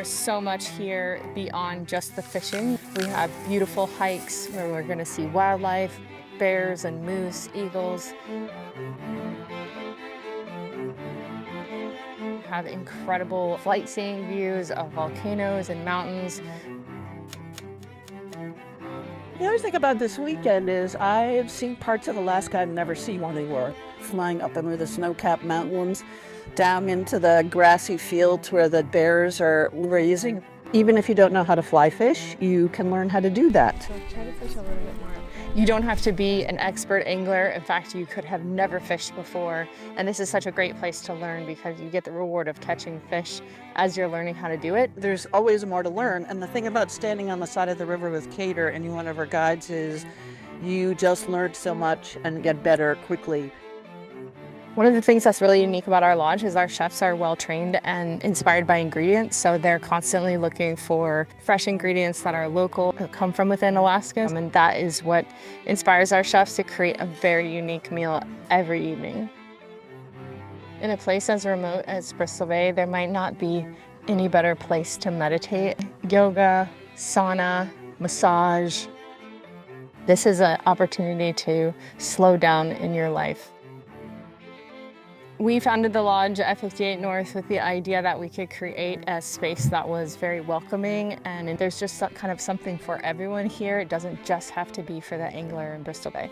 There's so much here beyond just the fishing. We have beautiful hikes where we're going to see wildlife, bears and moose, eagles. We have incredible sightseeing views of volcanoes and mountains. The other thing about this weekend is I've seen parts of Alaska I've never seen when they were flying up over the snow-capped mountains, down into the grassy fields where the bears are grazing. Even if you don't know how to fly fish, you can learn how to do that. So try to fish a little bit more. You don't have to be an expert angler. In fact, you could have never fished before. And this is such a great place to learn because you get the reward of catching fish as you're learning how to do it. There's always more to learn. And the thing about standing on the side of the river with Cater and one of our guides is you just learn so much and get better quickly. One of the things that's really unique about our lodge is our chefs are well trained and inspired by ingredients, so they're constantly looking for fresh ingredients that are local, that come from within Alaska, and that is what inspires our chefs to create a very unique meal every evening. In a place as remote as Bristol Bay, there might not be any better place to meditate. Yoga, sauna, massage. This is an opportunity to slow down in your life. We founded the lodge at 58 North with the idea that we could create a space that was very welcoming, and there's just kind of something for everyone here. It doesn't just have to be for the angler in Bristol Bay.